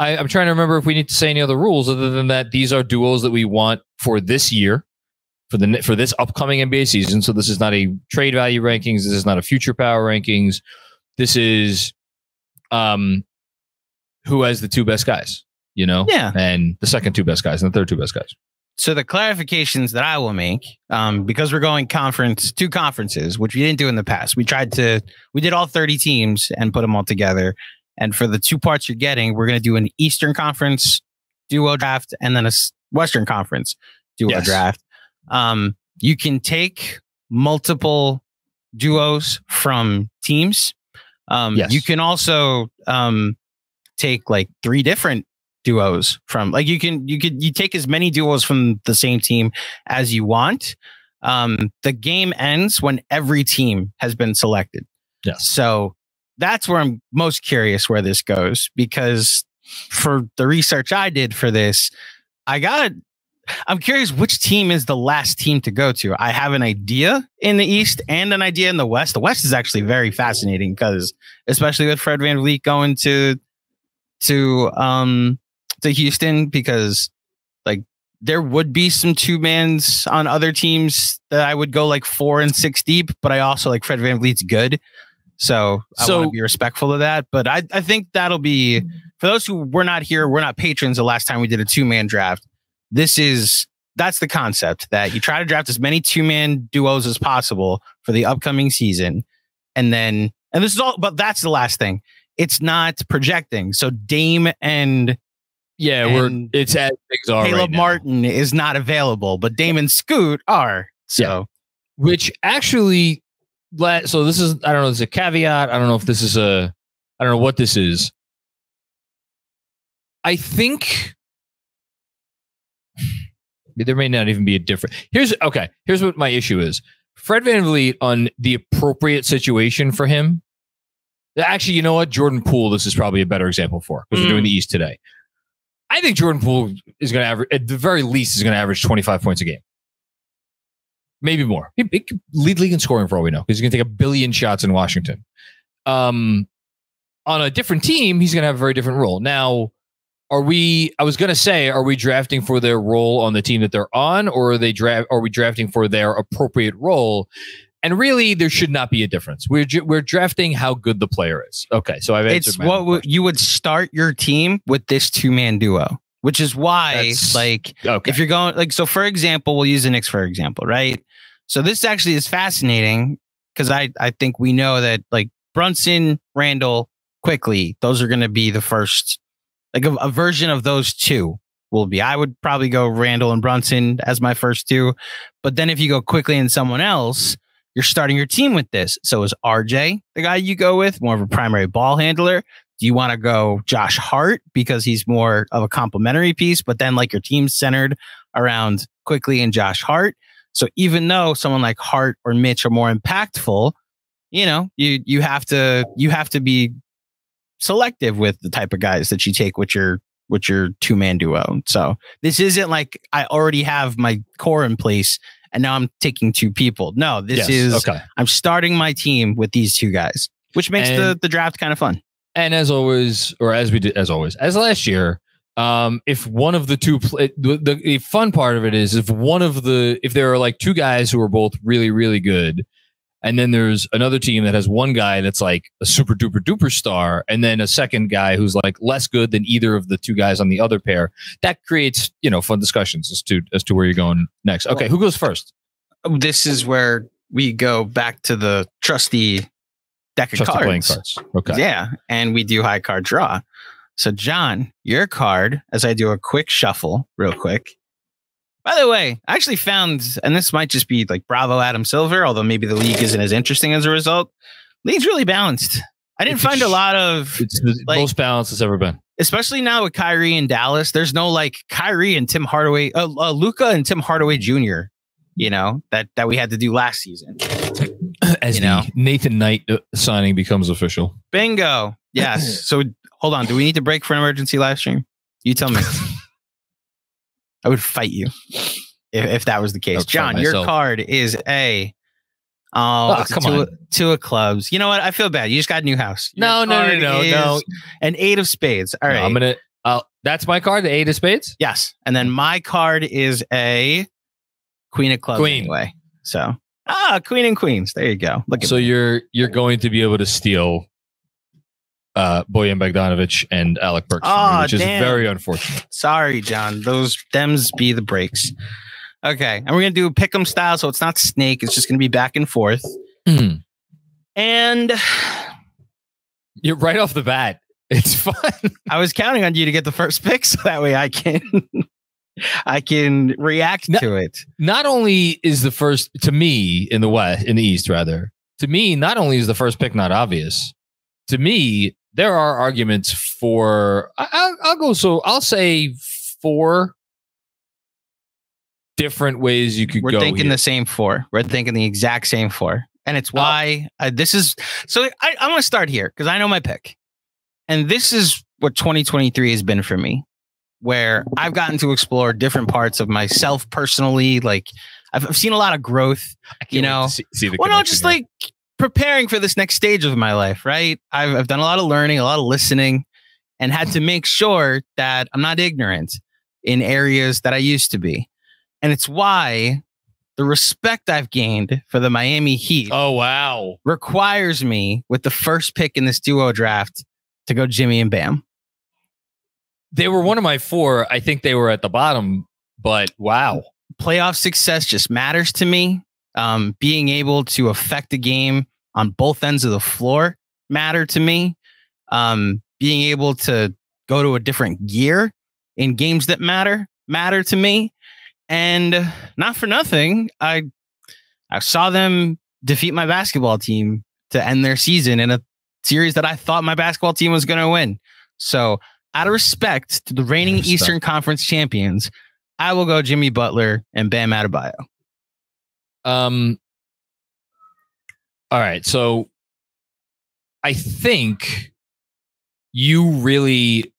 I'm trying to remember if we need to say any other rules other than that these are duos that we want for this year, for this upcoming NBA season. So this is not a trade value rankings. This is not a future power rankings. This is who has the two best guys, and the second two best guys and the third two best guys. So the clarifications that I will make, because we're going two conferences, which we didn't do in the past. We did all 30 teams and put them all together. And for the two parts you're getting, we're going to do an Eastern Conference duo draft and then a Western Conference duo draft. You can take multiple duos from teams. You can also take like 3 different duos from, like, you take as many duos from the same team as you want. The game ends when every team has been selected. Yes. So that's where I'm most curious where this goes, because for the research I did for this, I'm curious which team is the last team to go to. I have an idea in the East and an idea in the West. The West is actually very fascinating because, especially with Fred VanVleet going to Houston, because like there would be some 2-mans on other teams that I would go like 4 and 6 deep, but I also like Fred VanVleet's good. So I want to be respectful of that. But I think that'll be, for those who were not here, we're not patrons the last time we did a 2-man draft. That's the concept, that you try to draft as many 2-man duos as possible for the upcoming season. And this is all, but that's the last thing. It's not projecting. So Dame and it's as things are. Caleb Martin is not available, but Dame and Scoot are. So, which actually, so this is, I don't know, this is a caveat. I don't know if this is I don't know what this is. I think there may not even be a difference. Here's what my issue is. Fred VanVleet, on the appropriate situation for him. Actually, you know what? Jordan Poole, this is probably a better example for, because we're doing the East today. I think Jordan Poole is going to average, at the very least, is going to average 25 points a game. Maybe more. He could lead league in scoring for all we know, because he's going to take 1 billion shots in Washington. On a different team, he's going to have a very different role. Now, are we drafting for their role on the team that they're on, or are we drafting for their appropriate role? And really, there should not be a difference. We're drafting how good the player is. Okay, so I've answered my question. You would start your team with this 2-man duo, which is why, if you're going, so for example, we'll use the Knicks for example, right? So this actually is fascinating because I think we know that like Brunson, Randall, Quickly, those are going to be the first, like a version of those two will be. I would probably go Randall and Brunson as my first 2. But then if you go Quickly and someone else, you're starting your team with this. So is RJ the guy you go with, more of a primary ball handler? Do you want to go Josh Hart because he's more of a complementary piece, but then like your team's centered around Quickly and Josh Hart? So even though someone like Hart or Mitch are more impactful, you have to be selective with the type of guys that you take with your 2-man duo. So this isn't like I already have my core in place and now I'm taking 2 people. No, this is okay. I'm starting my team with these 2 guys, which makes the draft kind of fun. And as always, as last year, if one of the 2, the fun part of it is if there are like 2 guys who are both really, really good, and then there's another team that has one guy that's like a super duper duper star, and then a second guy who's like less good than either of the 2 guys on the other pair, that creates, fun discussions as to where you're going next. Okay, who goes first? This is where we go back to the trusty deck of cards. Playing cards. Okay. Yeah, and we do high card draw. So, John, your card, as I do a quick shuffle real quick. By the way, I actually found, and this might just be like bravo Adam Silver, although maybe the league isn't as interesting as a result. League's really balanced. I didn't find a lot of... It's the most balanced it's ever been. Especially now with Kyrie in Dallas. There's no like Kyrie and Tim Hardaway, Luka and Tim Hardaway Jr., that we had to do last season. As the Nathan Knight signing becomes official. Bingo. Yes. So hold on. Do we need to break for an emergency live stream? You tell me. I would fight you if that was the case. John, your card is a two of clubs. You know what? I feel bad. You just got a new house. No. An 8 of spades. All right. That's my card, the 8 of spades? Yes. And then my card is a queen of clubs anyway. So, queen and queens. There you go. Look at so you're going to be able to steal Bojan Bogdanovic and Alec Burks, which is very unfortunate. Sorry, John. Those dems be the breaks. Okay. And we're going to do a pick'em style. So it's not snake. It's just going to be back and forth. Mm. And you're right off the bat. It's fun. I was counting on you to get the first pick, so that way I can react to it. Not only is the first, to me, in the East, rather, to me, not only is the first pick not obvious, to me, there are arguments for, I'll say 4 different ways you could go. We're thinking here. the same 4. We're thinking the exact same 4. And it's why this is, so I'm going to start here because I know my pick. And this is what 2023 has been for me, where I've gotten to explore different parts of myself personally. Like I've seen a lot of growth, see just like preparing for this next stage of my life, right? I've done a lot of learning, a lot of listening, and had to make sure that I'm not ignorant in areas that I used to be. And it's why the respect I've gained for the Miami Heat requires me with the first pick in this duo draft to go Jimmy and Bam. They were one of my 4. I think they were at the bottom, but wow. Playoff success just matters to me. Being able to affect the game on both ends of the floor matter to me. Being able to go to a different gear in games that matter to me. And not for nothing, I saw them defeat my basketball team to end their season in a series that I thought my basketball team was going to win. So out of respect to the reigning Eastern Conference champions, I will go Jimmy Butler and Bam Adebayo. All right. So I think you really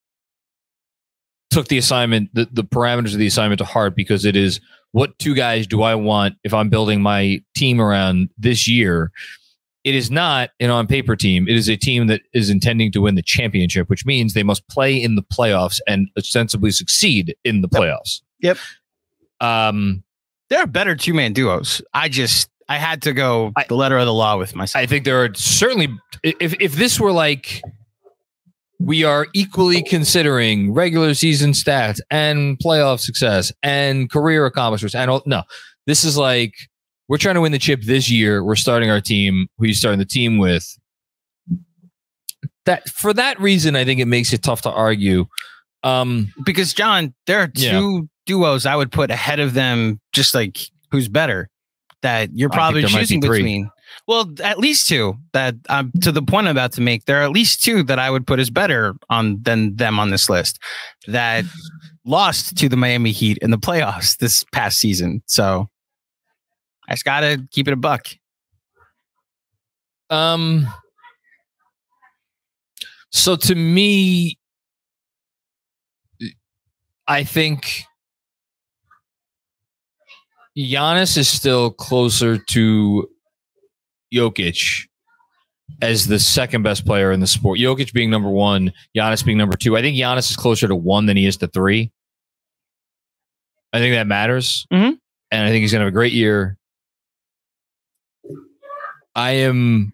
took the assignment, the parameters of the assignment to heart, because it is, what 2 guys do I want if I'm building my team around this year? It is not an on-paper team. It is a team that is intending to win the championship, which means they must play in the playoffs and ostensibly succeed in the playoffs. Yep. There are better 2-man duos. I had to go the letter of the law with myself. I think there are certainly, if this were like, we are equally considering regular season stats and playoff success and career accomplishments. And no, this is like, we're trying to win the chip this year. We're starting our team. Who are you starting the team with? That for that reason, I think it makes it tough to argue. Because John, there are 2 duos I would put ahead of them. Just like who's better that you're probably choosing between. Well, at least 2 that to the point I'm about to make. There are at least 2 that I would put as better than them on this list that lost to the Miami Heat in the playoffs this past season. So I just gotta keep it a buck. So to me, I think Giannis is still closer to Jokic as the second best player in the sport. Jokic being number 1, Giannis being number 2. I think Giannis is closer to 1 than he is to 3. I think that matters. Mm-hmm. And I think he's going to have a great year. The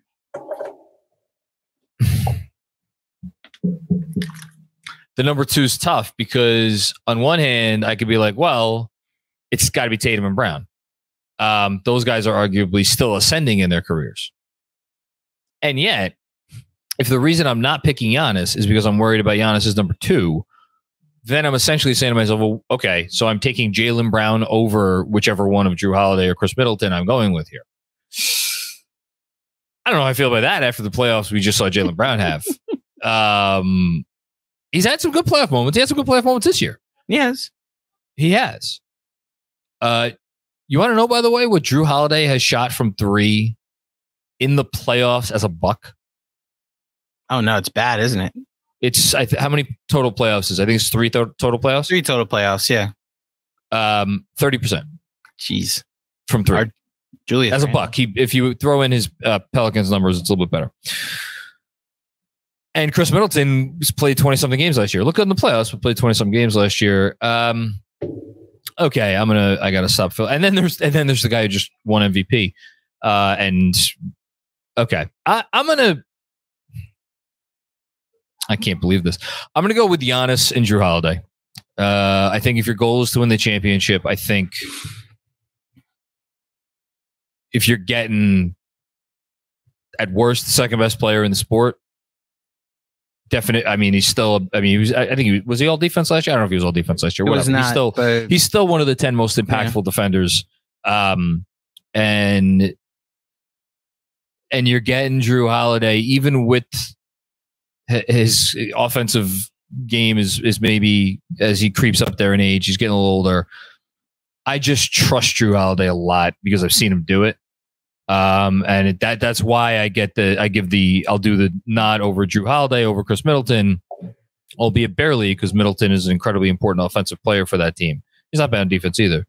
number 2 is tough because on one hand, I could be like, well, it's got to be Tatum and Brown. Those guys are arguably still ascending in their careers. And yet, if the reason I'm not picking Giannis is because I'm worried about Giannis as number 2, then I'm essentially saying to myself, well, okay, so I'm taking Jaylen Brown over whichever one of Drew Holiday or Chris Middleton I'm going with here. I don't know how I feel about that after the playoffs we just saw Jaylen Brown have. He's had some good playoff moments. He had some good playoff moments this year. Yes. He has. You want to know, by the way, what Drew Holiday has shot from 3 in the playoffs as a Buck? Oh, no, it's bad, isn't it? It's how many total playoffs is? I think it's 3 total playoffs. 3 total playoffs, yeah. 30%. Jeez. From 3. Julius as a Buck. If you throw in his Pelicans numbers, it's a little bit better. And Chris Middleton played 20-something games last year. Look in the playoffs, but played 20-something games last year. Okay, I gotta stop Phil. And then there's the guy who just won MVP. Okay, I can't believe this. I'm gonna go with Giannis and Drew Holiday. I think if your goal is to win the championship, I think if you're getting at worst the second best player in the sport, definite. I mean, he's still. I mean, he was. I think he was he all defense last year. I don't know if he was all defense last year. He was not, he's still one of the 10 most impactful defenders. And you're getting Drew Holiday, even with his offensive game is maybe as he creeps up there in age, he's getting a little older. I just trust Drew Holiday a lot because I've seen him do it. And that's why I'll do the nod over Drew Holiday over Chris Middleton, albeit barely, because Middleton is an incredibly important offensive player for that team. He's not bad on defense either.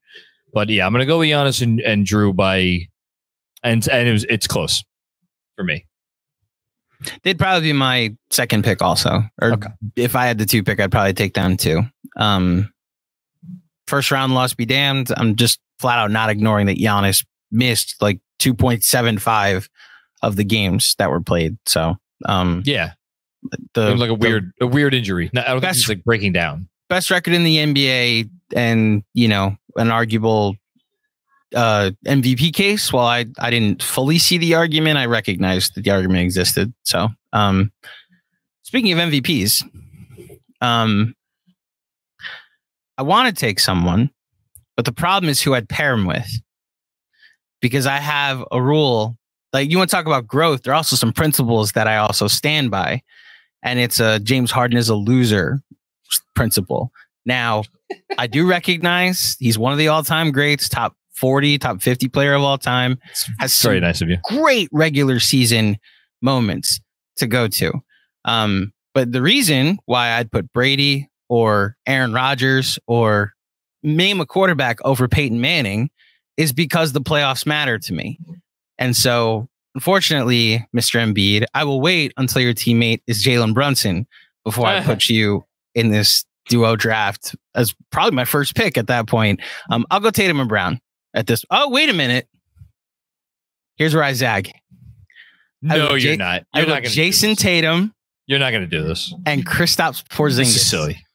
But yeah, I'm going to go with Giannis and Drew it's close for me. They'd probably be my second pick also. Or if I had the 2 pick, I'd probably take them 2. First round loss be damned. I'm just flat out not ignoring that Giannis missed like 2.75 of the games that were played. So yeah, it was like a weird injury. I don't think he's like breaking down. Best record in the NBA, and an arguable MVP case. While I didn't fully see the argument, I recognized that the argument existed. So speaking of MVPs, I want to take someone, but the problem is who I'd pair him with. Because I have a rule, like you want to talk about growth. There are also some principles that I also stand by. And it's James Harden is a loser principle. Now, I do recognize he's one of the all-time greats, top 40, top 50 player of all time. Has very nice of you. Great regular season moments to go to. But the reason why I'd put Brady or Aaron Rodgers or name a quarterback over Peyton Manning is because the playoffs matter to me. And so, unfortunately, Mr. Embiid, I will wait until your teammate is Jalen Brunson before I put you in this duo draft as probably my first pick at that point. I'll go Tatum and Brown at this. Oh, wait a minute. Here's where I zag. No, you're not. You're not going to Jason Tatum. You're not going to do this. And Kristaps Porzingis. This is silly.